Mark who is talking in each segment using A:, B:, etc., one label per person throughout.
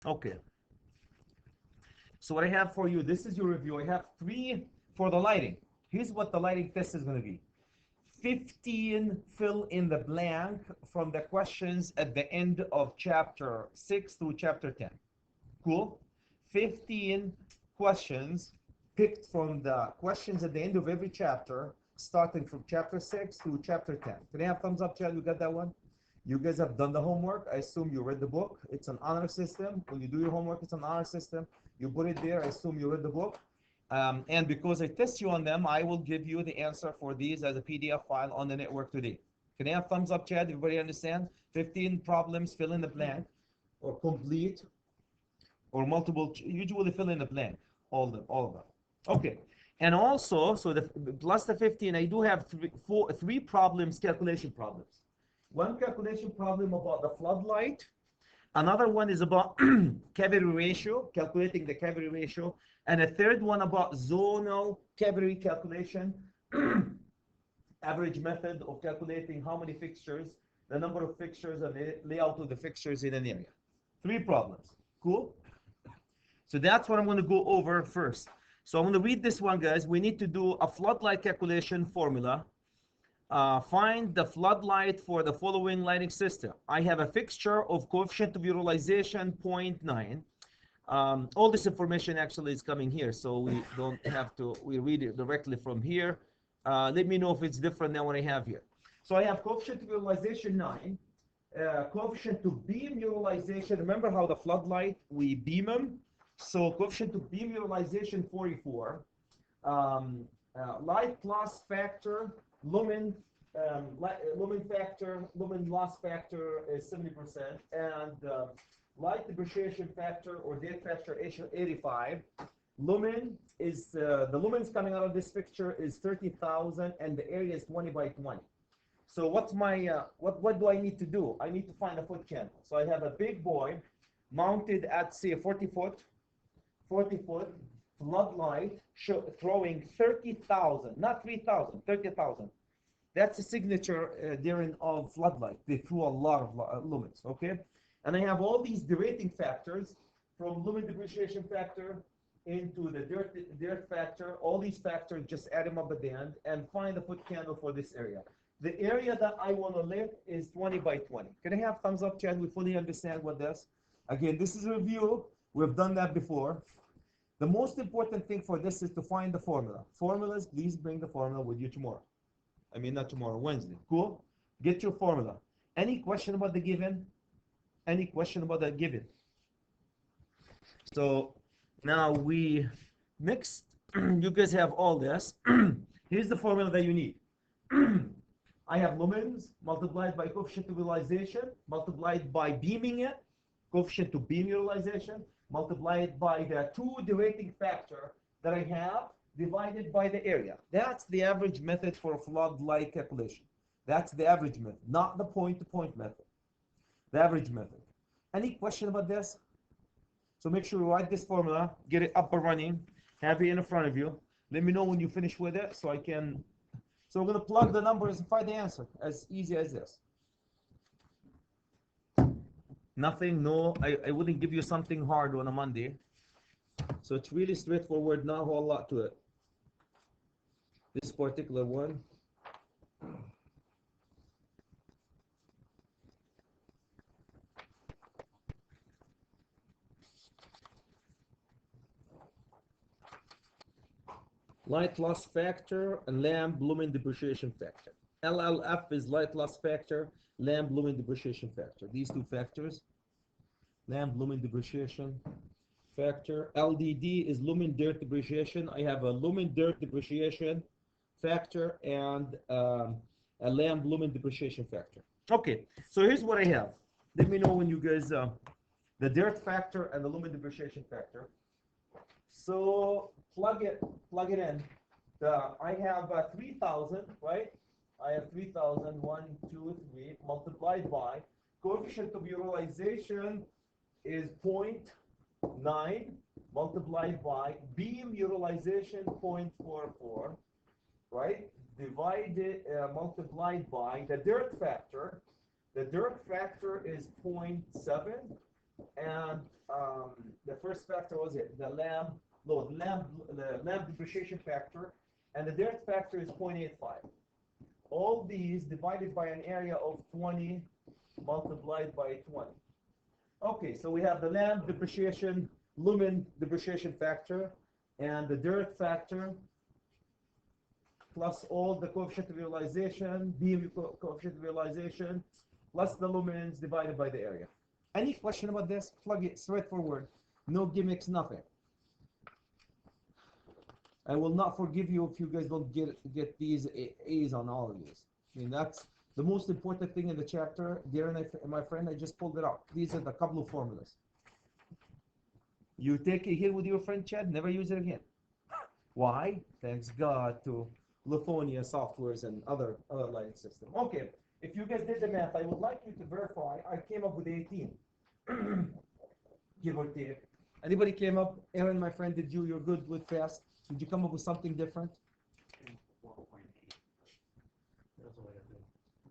A: Okay. So what I have for you, this is your review. I have 3 for the lighting. Here's what the lighting test is going to be. 15 fill in the blank from the questions at the end of chapter 6 through chapter 10. Cool? 15 questions picked from the questions at the end of every chapter, starting from chapter 6 to chapter 10. Can I have thumbs up, Chad? You got that one? You guys have done the homework. I assume you read the book. It's an honor system. When you do your homework, it's an honor system. You put it there. I assume you read the book. And because I test you on them, I will give you the answer for these as a PDF file on the network today. Can I have thumbs up, Chad? Everybody understand? 15 problems, fill in the blank, or complete, or multiple, usually fill in the blank, all of them. Okay. And also, so the plus the 15, I do have three problems, calculation problems. One calculation problem about the floodlight. Another one is about cavity ratio, calculating the cavity ratio. And a third one about zonal cavity calculation, average method of calculating how many fixtures, the number of fixtures, and the layout of the fixtures in an area. 3 problems. Cool? So that's what I'm going to go over first. So I'm going to read this one, guys. We need to do a floodlight calculation formula. Find the floodlight for the following lighting system. I have a fixture of coefficient of utilization 0.9. All this information actually is coming here, so we don't have to, we read it directly from here. Let me know if it's different than what I have here. So I have coefficient of utilization 9, coefficient to beam utilization. Remember how the floodlight, we beam them? So coefficient to beam utilization 44, light loss factor, lumen loss factor is 70%, and light depreciation factor or dead factor 85. Lumen is the lumens coming out of this fixture is 30,000, and the area is 20 by 20. So what's my what do I need to do? I need to find a foot candle. So I have a big boy mounted at, say, 40 foot floodlight throwing 30,000, not 3,000, 30,000. That's a signature therein of floodlight. They threw a lot of lumens, okay? And I have all these derating factors from lumen depreciation factor into the dirt factor. All these factors, just add them up at the end and find the foot candle for this area. The area that I want to lift is 20 by 20. Can I have thumbs up, Chad? We fully understand what this. Again, this is a review. We've done that before. The most important thing for this is to find the formula. Formulas, please bring the formula with you tomorrow. I mean, not tomorrow, Wednesday. Cool? Get your formula. Any question about the given? Any question about the given? So now we mixed. You guys have all this. Here's the formula that you need. I have lumens multiplied by coefficient of utilization, multiplied by beaming it, coefficient to beam utilization, multiplied by the 2 derating factor that I have, divided by the area. That's the average method for a floodlight calculation. That's the average method, not the point-to-point method. The average method. Any question about this? So make sure you write this formula, get it up and running, have it in front of you. Let me know when you finish with it so I can. So we're going to plug the numbers and find the answer. As easy as this. Nothing, no, I wouldn't give you something hard on a Monday. So it's really straightforward, not a whole lot to it. This particular one. Light loss factor and lamp lumen depreciation factor. LLF is light loss factor, lamp lumen depreciation factor. These 2 factors, lamp lumen depreciation factor. LDD is lumen dirt depreciation. I have a lumen dirt depreciation factor and a lamp lumen depreciation factor. Okay, so here's what I have. Let me know when you guys, the dirt factor and the lumen depreciation factor. So plug it in. I have 3,000, right? I have 3,000, 1, 2, 3, multiplied by coefficient of utilization is 0.9, multiplied by beam utilization 0.44, right? Divided, multiplied by the dirt factor. The dirt factor is 0.7, and the first factor was it the lamb load, the lamb depreciation factor, and the dirt factor is 0.85. All these divided by an area of 20 multiplied by 20. Okay, so we have the lamb depreciation, lumen depreciation factor, and the dirt factor, plus all the coefficient of realization, beam coefficient of realization, plus the lumens divided by the area. Any question about this? Plug it straightforward. No gimmicks, nothing. I will not forgive you if you guys don't get these A's on all of these. I mean, that's the most important thing in the chapter. Darren, my friend, I just pulled it up. These are the couple of formulas. You take it here with your friend Chad, never use it again. Why? Thanks God to Lithonia softwares and other lighting system. Okay, if you guys did the math, I would like you to verify. I came up with 18, give or take. Anybody came up? Aaron, my friend, did you? You're good with fast. Did you come up with something different?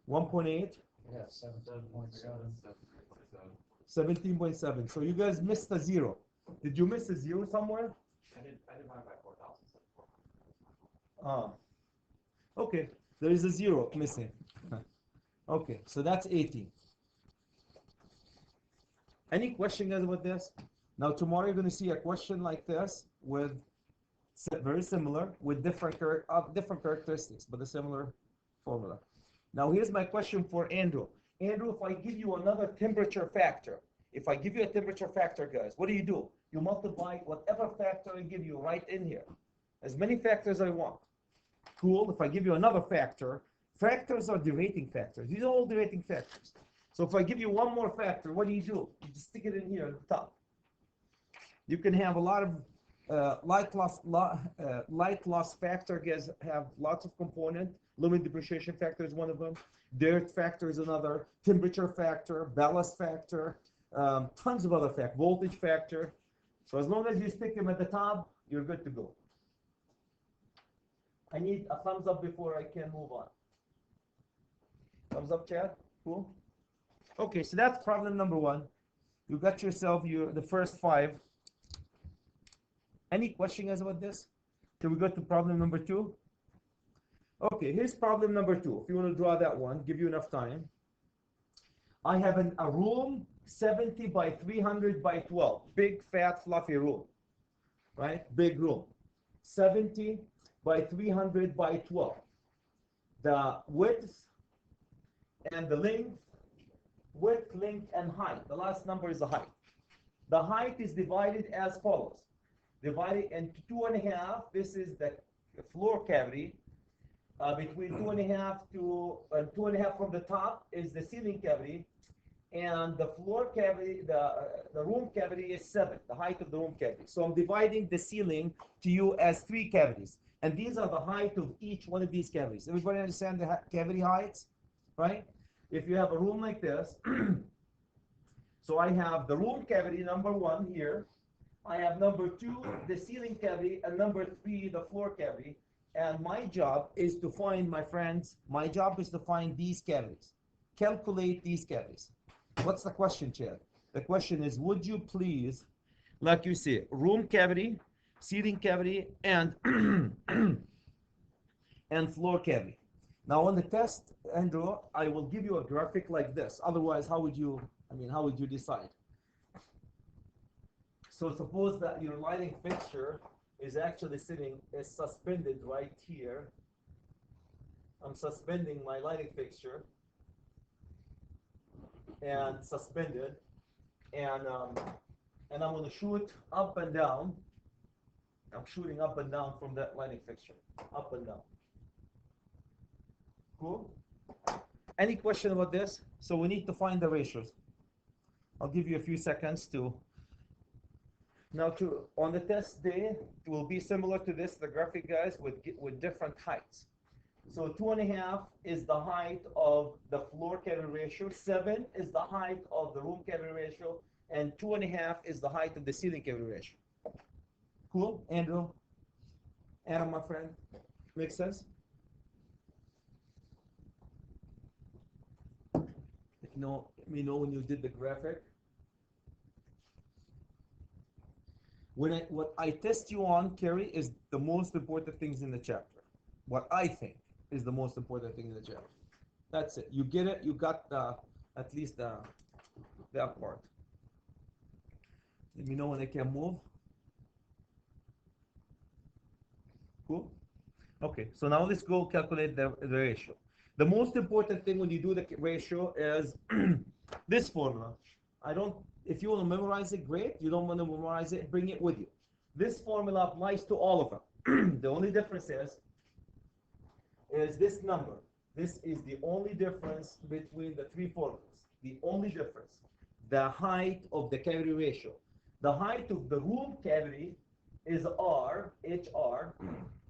A: 1.8.
B: Yeah, 17.7.
A: 17.7. So you guys missed a zero. Did you miss a zero somewhere?
B: I divided by 4,000.
A: Ah. Okay. There is a zero missing. Okay. So that's 18. Any question, guys, about this? Now tomorrow you're going to see a question like this with very similar with different characteristics, but a similar formula. Now here's my question for Andrew. Andrew, if I give you another temperature factor, if I give you a temperature factor, guys, what do? You multiply whatever factor I give you right in here. As many factors I want. Cool. If I give you another factor, factors are derating factors. These are all derating factors. So if I give you one more factor, what do? You just stick it in here at the top. You can have a lot of light loss factor, guys, have lots of components. Lumen depreciation factor is one of them. Dirt factor is another. Temperature factor, ballast factor, tons of other factors. Voltage factor. So as long as you stick them at the top, you're good to go. I need a thumbs up before I can move on. Thumbs up, Chad. Cool. Okay, so that's problem number 1. You got yourself the first 5. Any question, guys, about this? Can we go to problem number 2? Okay, here's problem number 2. If you want to draw that one, give you enough time. I have a room 70 by 300 by 12. Big, fat, fluffy room. Right? Big room. 70 by 300 by 12. The width and the length, and height. The last number is the height. The height is divided as follows. Divided into 2.5. This is the floor cavity. Between 2.5 to 2.5 from the top is the ceiling cavity, and the floor cavity, the room cavity is 7. The height of the room cavity. So I'm dividing the ceiling to you as 3 cavities, and these are the height of each one of these cavities. Everybody understand the cavity heights, right? If you have a room like this, so I have the room cavity number 1 here. I have number 2, the ceiling cavity, and number 3, the floor cavity. And my job is to find, my friends, these cavities. Calculate these cavities. What's the question, Chad? The question is, would you please, like you say, room cavity, ceiling cavity, and and floor cavity. Now on the test, Andrew, I will give you a graphic like this. Otherwise, how would you decide? So suppose that your lighting fixture is actually is suspended right here. I'm suspending my lighting fixture and suspended, and I'm going to shoot up and down. I'm shooting up and down from that lighting fixture, up and down. Cool. Any question about this? So we need to find the ratios. I'll give you a few seconds to. Now, on the test day, it will be similar to this, the graphic, guys, with different heights. So 2.5 is the height of the floor cavity ratio, 7 is the height of the room cavity ratio, and 2.5 is the height of the ceiling cavity ratio. Cool, Andrew? Adam, my friend, makes sense? Let me know when you did the graphic. What I test you on, Kerry, is the most important things in the chapter. What I think is the most important thing in the chapter. That's it. You get it. You got at least that part. Let me know when I can move. Cool. Okay. So now let's go calculate the ratio. The most important thing when you do the ratio is this formula. I don't. If you want to memorize it, great. You don't want to memorize it, bring it with you. This formula applies to all of them. The only difference is this number. This is the only difference between the three formulas. The only difference. The height of the cavity ratio. The height of the room cavity is R, HR.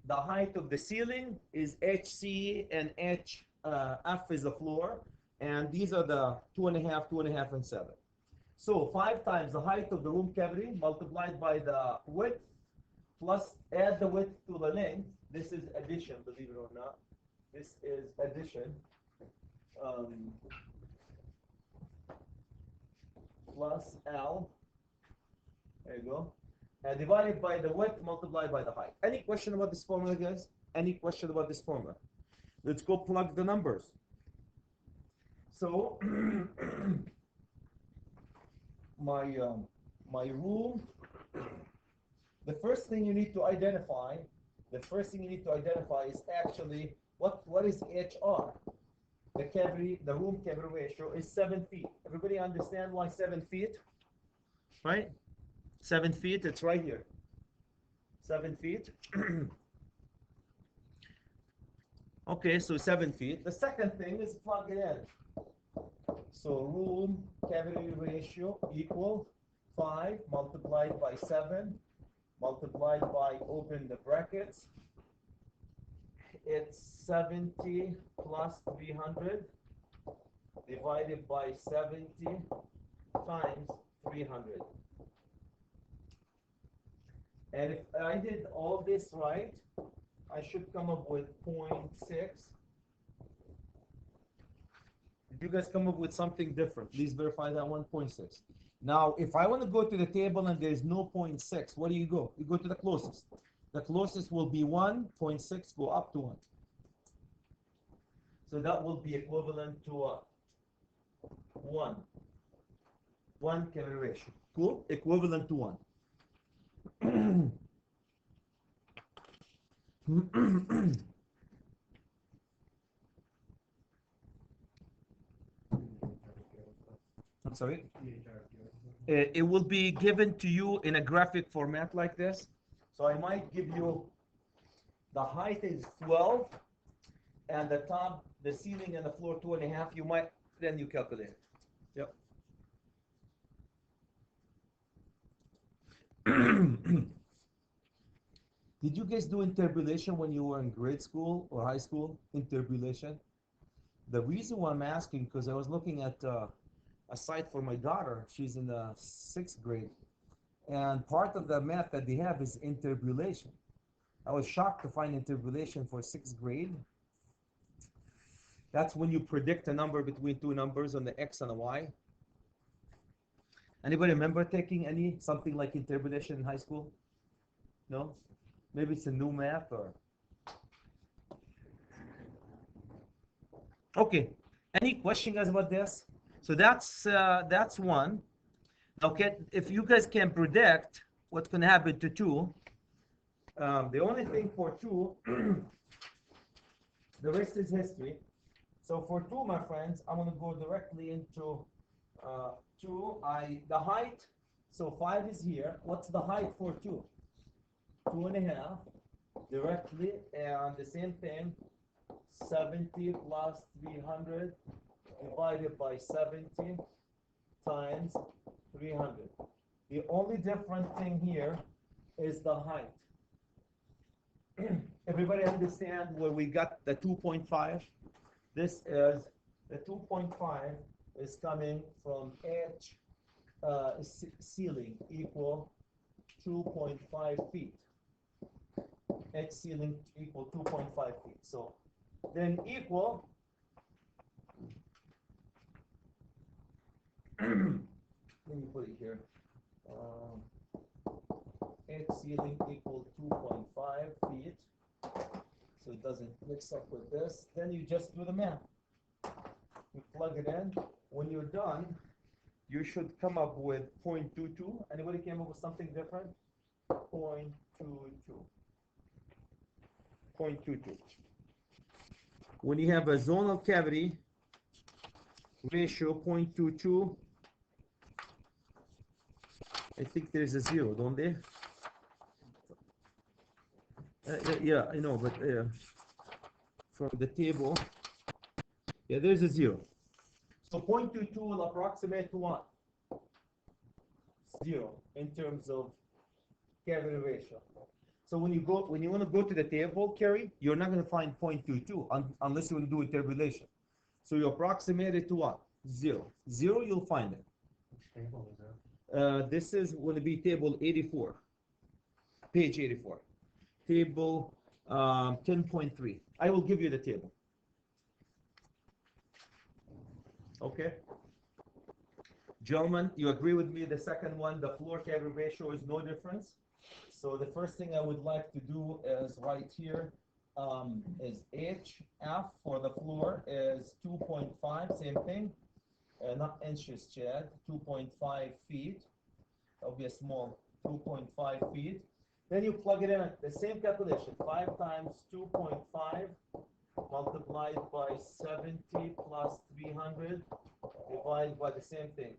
A: The height of the ceiling is HC, and F is the floor. And these are the 2.5, 2.5, and 7. So 5 times the height of the room cavity multiplied by the width plus add the width to the length. This is addition, believe it or not. This is addition. Plus L. There you go. And divided by the width multiplied by the height. Any question about this formula, guys? Any question about this formula? Let's go plug the numbers. So my rule, the first thing you need to identify is actually what is HR? The room cavity ratio is 7 feet. Everybody understand why 7 feet? Right? 7 feet, it's right here. 7 feet. Okay, so 7 feet. The second thing is plug it in. So room cavity ratio equal 5 multiplied by 7 multiplied by, open the brackets, it's 70 plus 300 divided by 70 times 300. And if I did all this right, I should come up with 0.6. If you guys come up with something different, please verify that 1.6. Now, if I want to go to the table and there's no 0.6, where do you go? You go to the closest. The closest will be 1.6, go up to 1. So that will be equivalent to 1. 1 cavity ratio. Cool? Equivalent to 1. I'm sorry? It will be given to you in a graphic format like this. So I might give you the height is 12 and the top, the ceiling and the floor 2.5. You might, then you calculate it. Yep. Did you guys do interpolation when you were in grade school or high school? Interpolation? The reason why I'm asking, because I was looking at a site for my daughter. She's in the 6th grade. And part of the math that they have is interpolation. I was shocked to find interpolation for 6th grade. That's when you predict a number between two numbers on the x and a y. Anybody remember taking something like interpolation in high school? No? Maybe it's a new math or... Okay. Any question, guys, about this? So that's one. Okay, if you guys can predict what's going to happen to 2, the only thing for 2, the rest is history. So for 2, my friends, I'm going to go directly into 2. The height, so 5 is here. What's the height for 2? 2.5 directly, and the same thing, 70 plus 300 divided by 70 times 300. The only different thing here is the height. Everybody understand where we got the 2.5? This is the 2.5 is coming from H ceiling equal 2.5 feet. H ceiling equal 2.5 feet. So then equal let me put it here. H ceiling equal 2.5 feet. So it doesn't mix up with this. Then you just do the math. You plug it in. When you're done, you should come up with 0.22. Anybody came up with something different? 0.22. 0.22. When you have a zonal cavity ratio 0.22, I think there's a zero, don't they? Yeah, I know, but from the table, yeah, there's a zero. So 0.22 will approximate to what? Zero in terms of cavity ratio. So when you want to go to the table, Kerry, you're not going to find 0.22 unless you want to do interpolation. So you approximate it to what? Zero. Zero, you'll find it.
B: Which table is that?
A: This is going to be table 84, page 84. Table 10.3. I will give you the table. Okay. Gentlemen, you agree with me? The second one, the floor cavity ratio is no difference. So the first thing I would like to do is right here is HF for the floor is 2.5, same thing. Not inches, Chad, 2.5 feet. That'll be a small 2.5 feet. Then you plug it in at the same calculation, 5 times 2.5 multiplied by 70 plus 300 divided by the same thing,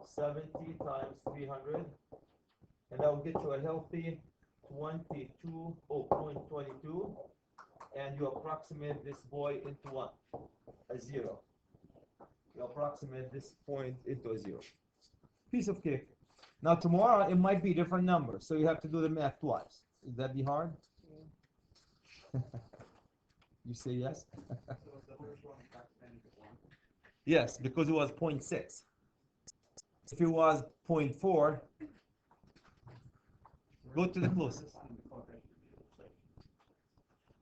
A: 70 times 300, and that will get you a healthy 0.22, and you approximate this boy into what? A zero. You approximate this point into a zero. Piece of cake. Now tomorrow it might be different numbers, so you have to do the math twice. Is that be hard? You say yes? Yes, because it was 0.6. If it was 0.4, go to the closest.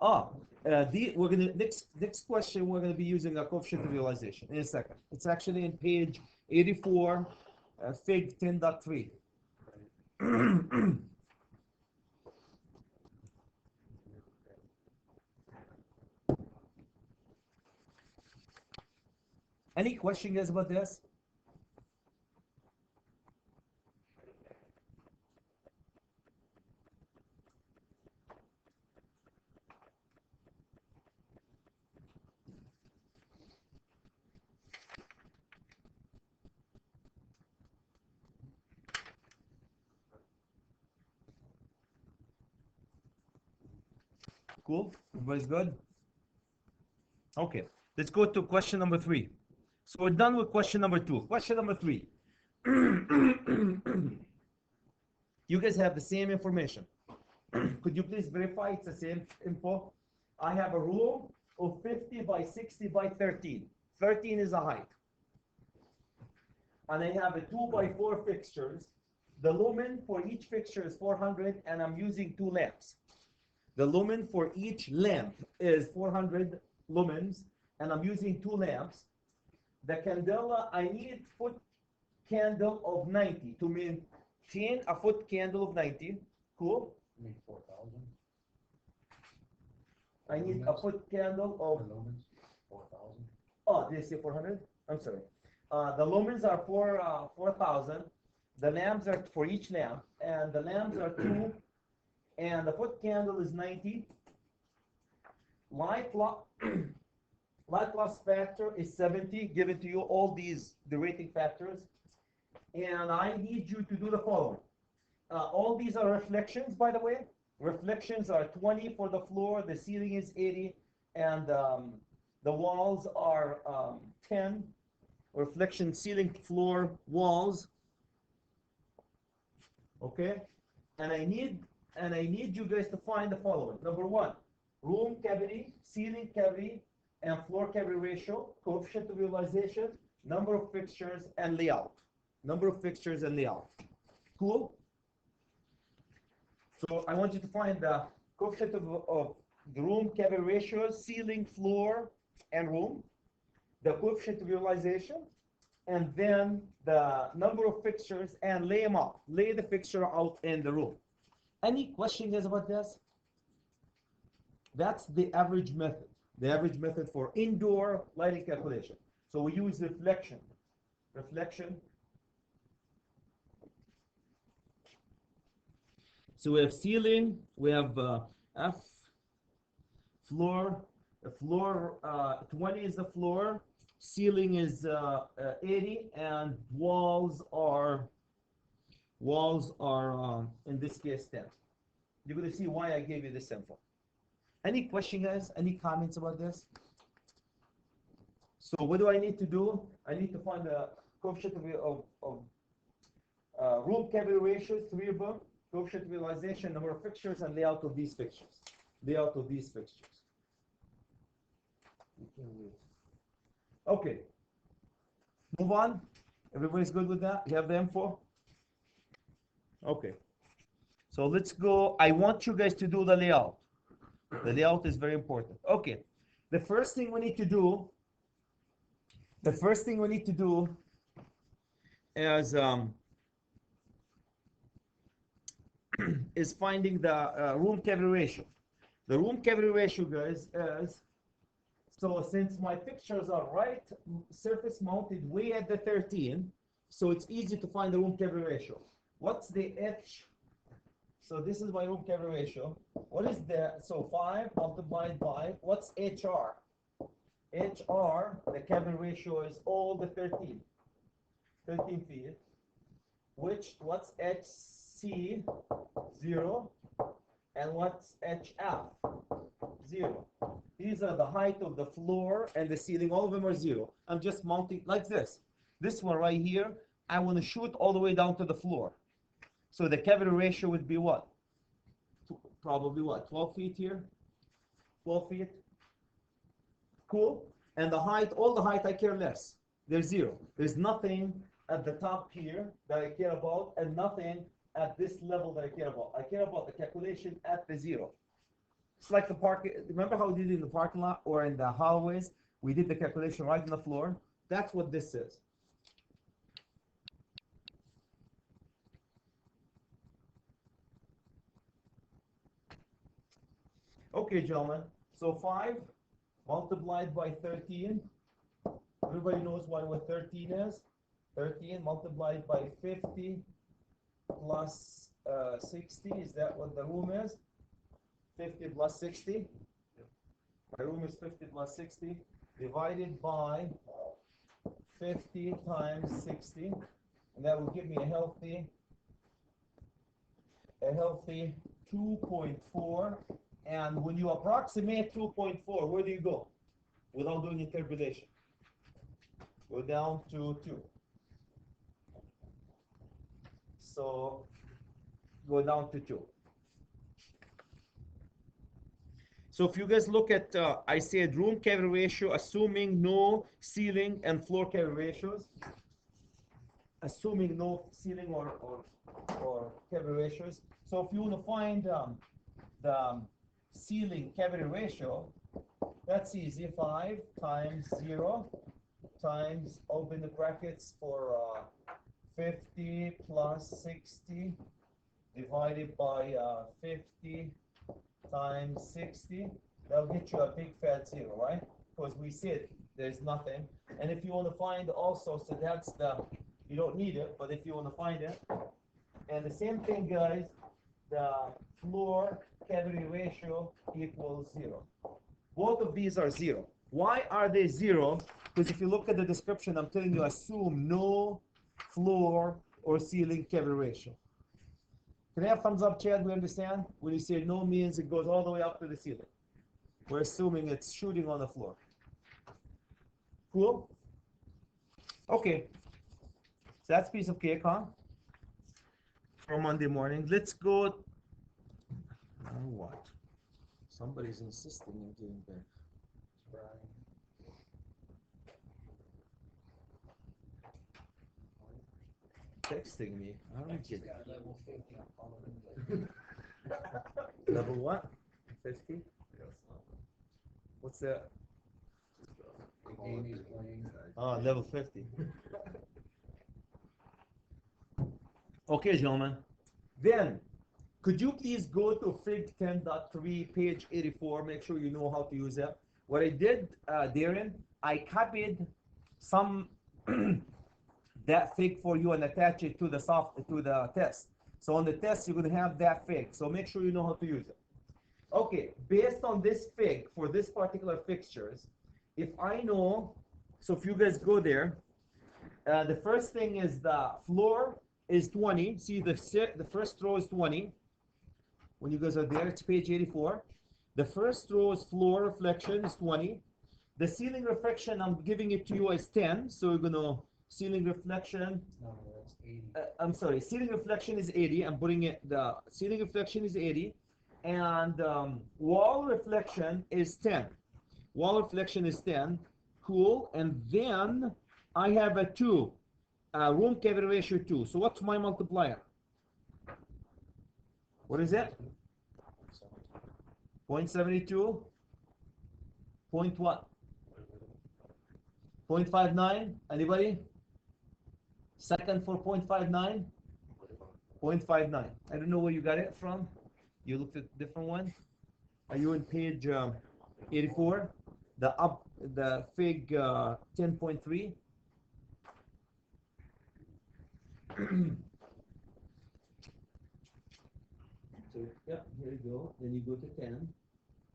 A: We're gonna next question. We're gonna be using a coefficient of utilization in a second. It's actually in page 84, Fig 10.3. Any question, guys, about this? Cool. Everybody's good? Okay. Let's go to question number 3. So we're done with question number 2. Question number 3. You guys have the same information. Could you please verify it's the same info? I have a room of 50 by 60 by 13. 13 is a height. And I have a 2 by 4 fixtures. The lumen for each fixture is 400, and I'm using 2 lamps. The lumen for each lamp is 400 lumens, and I'm using 2 lamps. The candela, I need foot candle of 90 to maintain a foot candle of 90. Cool.
B: You need 4,000.
A: I need a foot candle
B: For
A: of,
B: lumens, 4,000.
A: oh, did I say 400? I'm sorry. The lumens are 4,000. The lamps are for each lamp, and the lamps are 2, and the foot candle is 90. Light loss factor is 70, given to you all these, the rating factors. And I need you to do the following. All these are reflections, by the way. Reflections are 20 for the floor, the ceiling is 80, and the walls are 10. Reflection, ceiling, floor, walls. Okay? And I need you guys to find the following. Number 1, room cavity, ceiling cavity, and floor cavity ratio, coefficient of utilization, number of fixtures, and layout. Number of fixtures and layout. Cool? So I want you to find the coefficient of the room cavity ratio, ceiling, floor, and room, the coefficient of utilization, and then the number of fixtures, and lay them out. Lay the fixture out in the room. Any question guys about this? That's the average method. The average method for indoor lighting calculation. So we use reflection. Reflection. So we have ceiling, we have F, floor. The floor, 20 is the floor, ceiling is 80, and walls are in this case 10. You're going to see why I gave you this info. Any question, guys? Any comments about this? So what do I need to do? I need to find the coefficient of room cavity ratios, 3 of them, coefficient of utilization, number of fixtures, and layout of these fixtures. Layout of these fixtures. Okay. Move on. Everybody's good with that? You have the info? Okay. So let's go. I want you guys to do the layout. The layout is very important. Okay. The first thing we need to do is is finding the room cavity ratio. The room cavity ratio, guys, is, so since my fixtures are right surface mounted way at the 13, so it's easy to find the room cavity ratio. What's the H? So this is my room cavity ratio. What is the, so 5 multiplied by, what's HR? HR, the cavity ratio is all the 13 feet, which, what's HC? 0. And what's HF? 0. These are the height of the floor and the ceiling. All of them are 0. I'm just mounting like this. This one right here, I want to shoot all the way down to the floor. So the cavity ratio would be what? Probably what? 12 feet here? 12 feet? Cool. And the height, all the height I care less. There's 0. There's nothing at the top here that I care about, and nothing at this level that I care about. I care about the calculation at the 0. It's like the parking. Remember how we did it in the parking lot or in the hallways? We did the calculation right on the floor. That's what this is. Okay, gentlemen. So 5 multiplied by 13. Everybody knows what 13 is. 13 multiplied by 50 plus 60. Is that what the room is? 50 plus 60. My room is 50 plus 60 divided by 50 times 60, and that will give me a healthy 2.4. And when you approximate 2.4, where do you go without doing interpolation? Go down to 2. So go down to 2. So if you guys look at, I said room cavity ratio, assuming no ceiling and floor cavity ratios, assuming no ceiling or cavity ratios. So if you want to find the ceiling cavity ratio, that's easy. 5 times 0 times, open the brackets for 50 plus 60 divided by 50 times 60. That'll get you a big fat 0, right? Because we said there's nothing. And if you want to find also, so that's the, you don't need it, but if you want to find it. And the same thing, guys, the floor cavity ratio equals 0. Both of these are 0. Why are they 0? Because if you look at the description, I'm telling you, assume no floor or ceiling cavity ratio. Can I have thumbs up, Chad? We understand? When you say no means it goes all the way up to the ceiling. We're assuming it's shooting on the floor. Cool? Okay. So that's a piece of cake, huh? For Monday morning. Let's go. Now what? Somebody's insisting on doing that. Texting me. I don't get it. Level what? 50? What's that? Oh, level 50. Okay, gentlemen. Then, Could you please go to Fig 10.3, page 84? Make sure you know how to use it. What I did, Darren, I copied some that fig for you and attach it to the test. So on the test, you're going to have that fig. So make sure you know how to use it. Okay, based on this fig for this particular fixtures, if I know, so if you guys go there, the first thing is the floor is 20. See the first row is 20. When you guys are there, it's page 84. The first row is floor reflection is 20. The ceiling reflection, I'm giving it to you as 10. So we're gonna ceiling reflection.
B: No, that's 80.
A: I'm sorry, ceiling reflection is 80. I'm putting it. The ceiling reflection is 80, and wall reflection is 10. Wall reflection is 10. Cool. And then I have a 2. Room cavity ratio 2. So what's my multiplier? What is it? 0.72. Point what? 0.59. Anybody? Second for 0.59? 0.59. I don't know where you got it from. You looked at a different one. Are you on page 84? The fig 10.3. So yeah, here you go. Then you go to 10.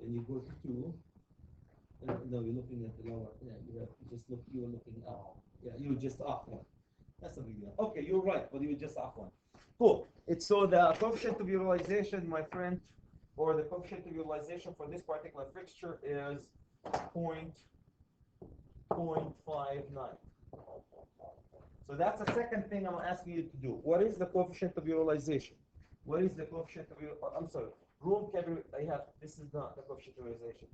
A: Then you go to 2. No, you're looking at the lower. Yeah, you were looking up. Yeah, you were just off one. That's a big deal. Okay, you're right, but you were just off one. Cool. It's so the coefficient of utilization, my friend, or the coefficient of utilization for this particular fixture is 0.59. So that's the second thing I'm asking you to do. What is the coefficient of utilization? What is the coefficient of I'm sorry, room cavity. This is not the coefficient of utilization.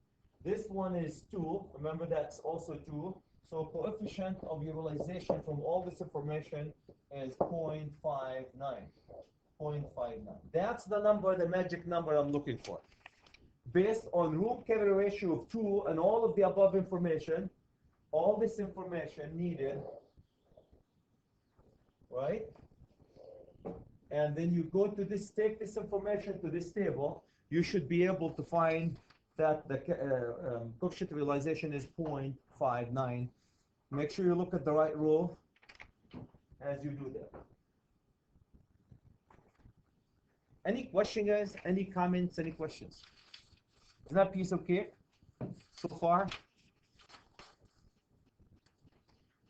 A: This one is 2. Remember, that's also 2. So coefficient of utilization from all this information is 0.59. 0.59. That's the number, the magic number I'm looking for. Based on room cavity ratio of 2 and all of the above information, all this information needed, right? And then you go to this, take this information to this table, you should be able to find that the coefficient of utilization is 0.59. Make sure you look at the right row as you do that. Any question, guys? Any comments? Any questions? Is that a piece of cake so far?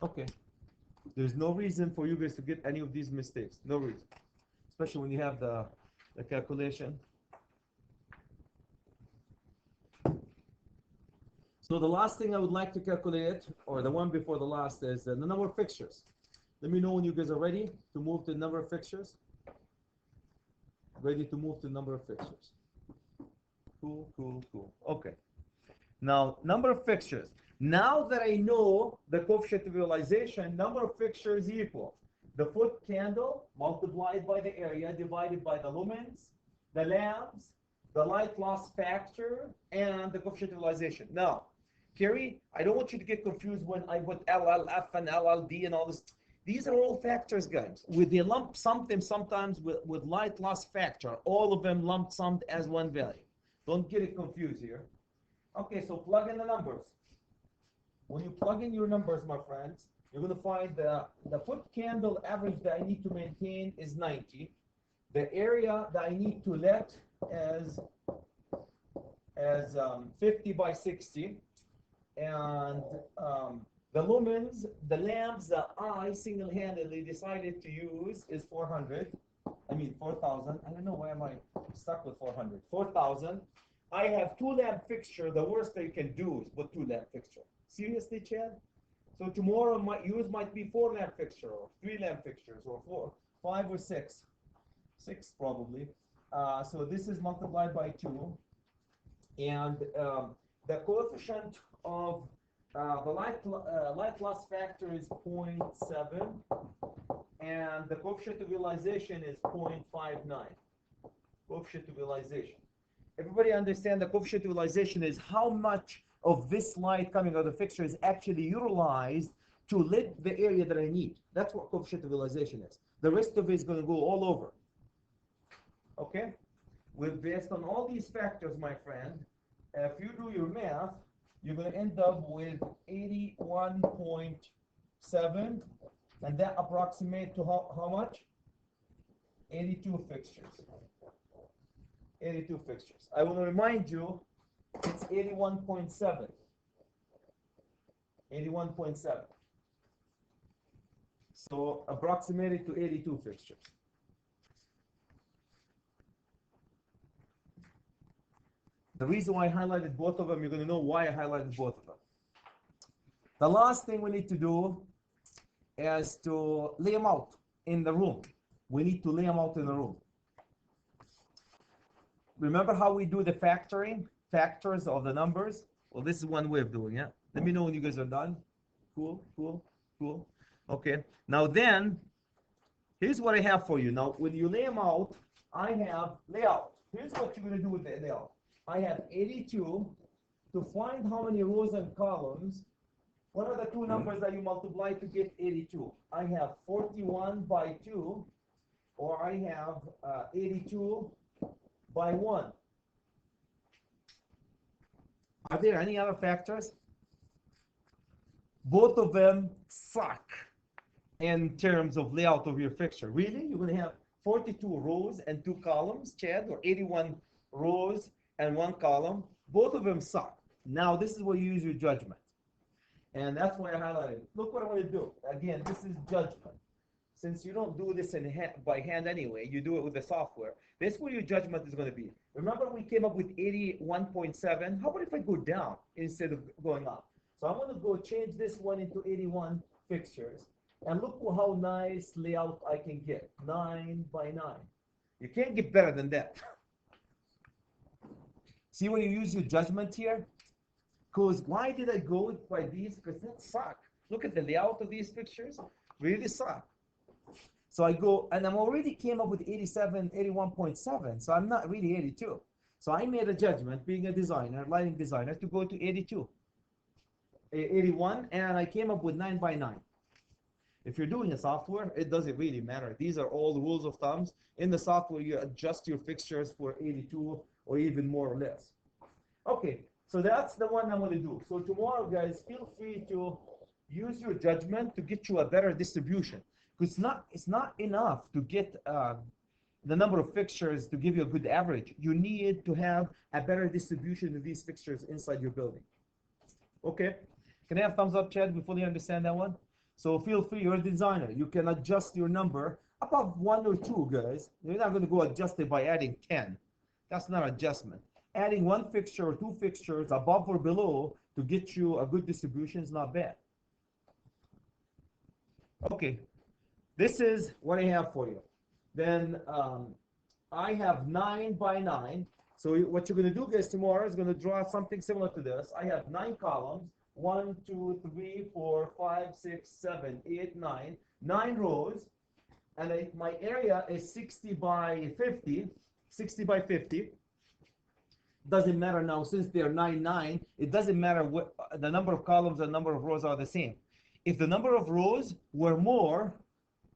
A: Okay. There's no reason for you guys to get any of these mistakes. No reason. Especially when you have the calculation. So the last thing I would like to calculate, or the one before the last, is the number of fixtures. Let me know when you guys are ready to move to the number of fixtures. Ready to move to the number of fixtures. Cool, cool, cool. Okay. Now, number of fixtures. Now that I know the coefficient of utilization, number of fixtures equal the foot candle multiplied by the area divided by the lumens, the lamps, the light loss factor, and the coefficient of utilization. Now, Kerry, I don't want you to get confused when I put LLF and LLD and all this. These are all factors, guys. With the lump sum them sometimes with light loss factor, all of them lump summed as one value. Don't get it confused here. Okay, so plug in the numbers. When you plug in your numbers, my friends, you're going to find the foot candle average that I need to maintain is 90. The area that I need to let as 50 by 60. And the lumens, the lamps that I single-handedly decided to use is 400. I mean 4,000. I don't know why am I stuck with 400. 4,000. I have 2 lamp fixture. The worst that you can do is put 2 lamp fixture. Seriously, Chad? So tomorrow my use might be 4 lamp fixture or 3 lamp fixtures or 4, 5 or 6. 6 probably. So this is multiplied by 2. And the coefficient of the light loss factor is 0.7, and the coefficient of utilization is 0.59. Coefficient of utilization. Everybody understand the coefficient of utilization is how much of this light coming out of the fixture is actually utilized to lit the area that I need. That's what coefficient of utilization is. The rest of it is going to go all over. Okay? with based on all these factors, my friend, if you do your math, you're going to end up with 81.7, and that approximate to how much? 82 fixtures. 82 fixtures. I want to remind you, it's 81.7. 81.7. So approximated to 82 fixtures. The reason why I highlighted both of them, you're going to know why I highlighted both of them. The last thing we need to do is to lay them out in the room. We need to lay them out in the room. Remember how we do the factors of the numbers? Well, this is one way of doing it. Let me know when you guys are done. Cool, cool, cool. Okay, now then, here's what I have for you. Now, when you lay them out, I have layout. Here's what you're going to do with the layout. I have 82. To find how many rows and columns, what are the two numbers that you multiply to get 82? I have 41 by 2, or I have 82 by 1. Are there any other factors? Both of them suck in terms of layout of your fixture. Really? You're going to have 42 rows and 2 columns, Chad, or 81 rows and 1 column? Both of them suck. Now, this is where you use your judgment. And that's why I highlighted. Look what I'm going to do. Again, this is judgment. Since you don't do this by hand anyway, you do it with the software. This is where your judgment is going to be. Remember we came up with 81.7? How about if I go down instead of going up? So I'm going to go change this one into 81 fixtures. And look how nice layout I can get. 9 by 9. You can't get better than that. See when you use your judgment here? Because why did I go by these? Because that suck. Look at the layout of these fixtures. Really suck. So I go, and I'm already came up with 81.7. So I'm not really 82. So I made a judgment, being a designer, lighting designer, to go to 81, and I came up with 9 by 9. If you're doing a software, it doesn't really matter. These are all the rules of thumbs. In the software, you adjust your fixtures for 82 or even more or less. Okay, so that's the one I'm going to do. So tomorrow, guys, feel free to use your judgment to get you a better distribution. Because it's not enough to get the number of fixtures to give you a good average. You need to have a better distribution of these fixtures inside your building. Okay, can I have thumbs up, Chad? We fully understand that one. So feel free, you're a designer. You can adjust your number above 1 or 2, guys. You're not going to go adjust it by adding 10. That's not adjustment. Adding 1 fixture or 2 fixtures above or below to get you a good distribution is not bad. Okay, this is what I have for you. Then I have 9 by 9. So what you're going to do, guys, tomorrow is going to draw something similar to this. I have 9 columns. 1, 2, 3, 4, 5, 6, 7, 8, 9. 9 rows. And my area is 60 by 50. 60 by 50. Doesn't matter now, since they're 9, 9. It doesn't matter what the number of columns and number of rows are the same. If the number of rows were more,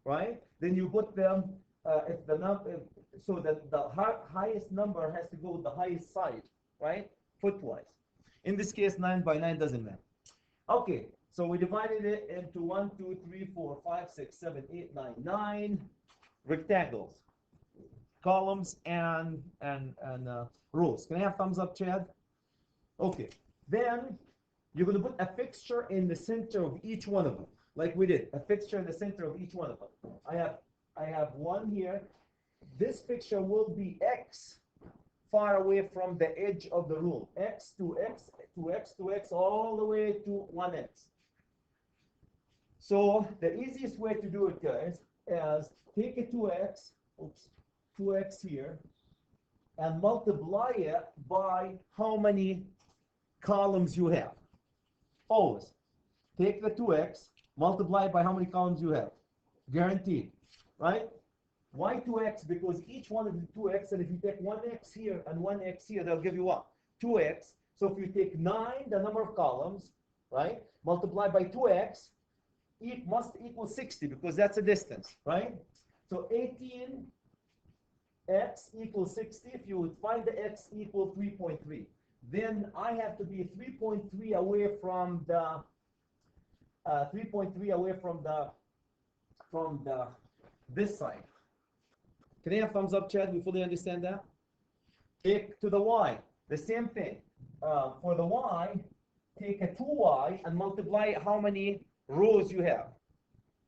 A: right, then you put them, so that the highest number has to go with the highest side, right, footwise. In this case, 9 by 9 doesn't matter. Okay, so we divided it into 1, 2, 3, 4, 5, 6, 7, 8, 9, 9 rectangles, columns and rows. Can I have thumbs up, Chad? Okay, then you're going to put a fixture in the center of each one of them, like we did. A fixture in the center of each one of them. I have one here. This fixture will be X far away from the edge of the room. X to X to X to X all the way to 1X. So the easiest way to do it, guys, is take a 2X, 2X here, and multiply it by how many columns you have. Always take the 2X, multiply by how many columns you have. Guaranteed, right? Why 2X? Because each one is 2X, and if you take 1X here and 1X here, they'll give you what? 2X. So if you take 9, the number of columns, right, multiply by 2X, it must equal 60 because that's a distance, right? So 18 x equals 60, if you would find the x equal 3.3, then I have to be 3.3 away from the 3.3 away from the this side. Can I have thumbs up, Chad? We fully understand that? Take to the y, the same thing. For the y, take a 2y and multiply how many rows you have.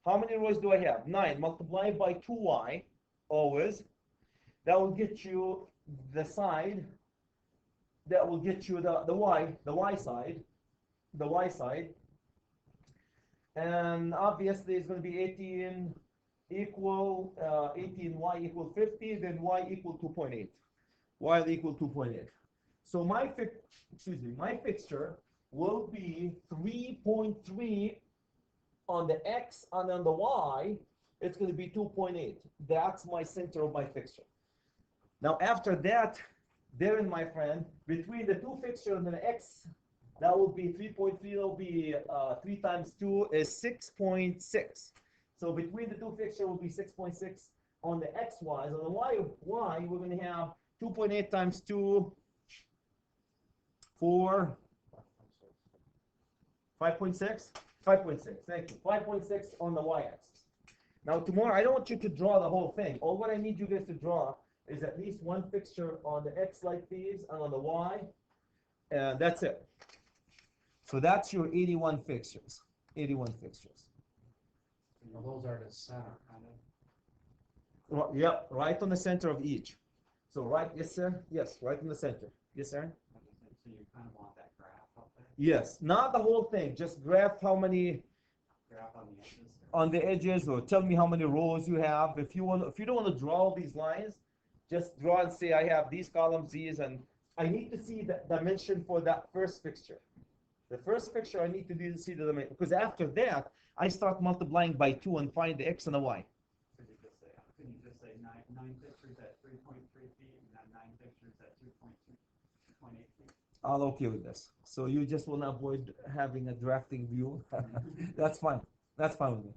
A: How many rows do I have? 9. Multiply by 2y, always. That will get you the side. That will get you the y side. The y side. And obviously it's going to be 18 equal, 18y equal 50, then y equal 2.8. Y equal 2.8. So my fixture will be 3.3 on the x, and on the y, it's going to be 2.8. That's my center of my fixture. Now after that, therein, my friend, between the two fixtures and the x, that will be 3.3, that will be 3 times 2 is 6.6. So between the two fixtures will be 6.6 on the x, y. On the y, we're going to have 2.8 times 2, 4, 5.6? 5.6, thank you. 5.6 on the y-axis. Now tomorrow, I don't want you to draw the whole thing. All what I need you guys to draw is at least one fixture on the x like these, and on the y, and that's it. So that's your 81 fixtures. 81 fixtures.
B: Well, those are the center, kind of.
A: Well, yeah, right on the center of each. So right, yes sir? Yes, right in the center. Yes sir?
B: So you kind of want that graph up there?
A: Yes, not the whole thing. Just graph how many
B: Graph on the edges?
A: on the edges, or tell me how many rows you have. If you don't want to draw all these lines, just draw and say I have these columns, these, and I need to see the dimension for that first fixture. The first fixture I need to see the dimension, because after that I start multiplying by 2 and find the x and the y.
B: Could you just say nine fixtures at 3.3 feet and then 9 fixtures at 2.8 feet?
A: I'll okay with this. So you just want to avoid having a drafting view. That's fine. That's fine with me.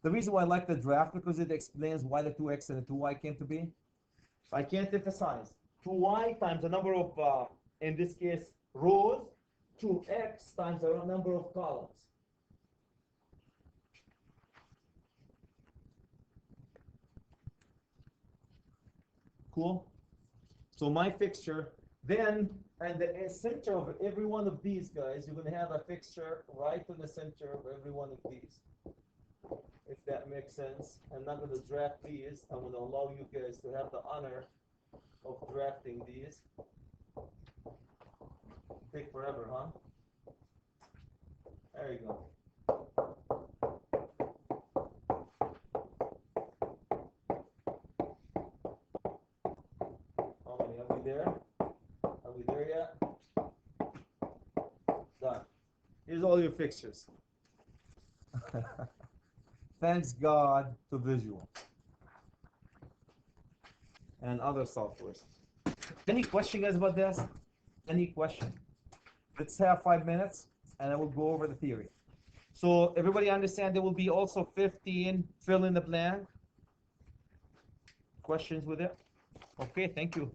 A: The reason why I like the draft, because it explains why the 2x and the 2y came to be. I can't emphasize. 2y times the number of, in this case, rows, 2x times the number of columns. Cool? So my fixture, then, and the center of every one of these guys, you're going to have a fixture right in the center of every one of these. If that makes sense. I'm not going to draft these. I'm going to allow you guys to have the honor of drafting these. Take forever, huh? There you go. How many? Are we there? Are we there yet? Done. Here's all your fixtures. Thanks God to Visual and other softwares. Any question, guys, about this? Any question? Let's have 5 minutes and I will go over the theory. So everybody understand there will be also 15 fill in the blank questions with it? Okay, thank you.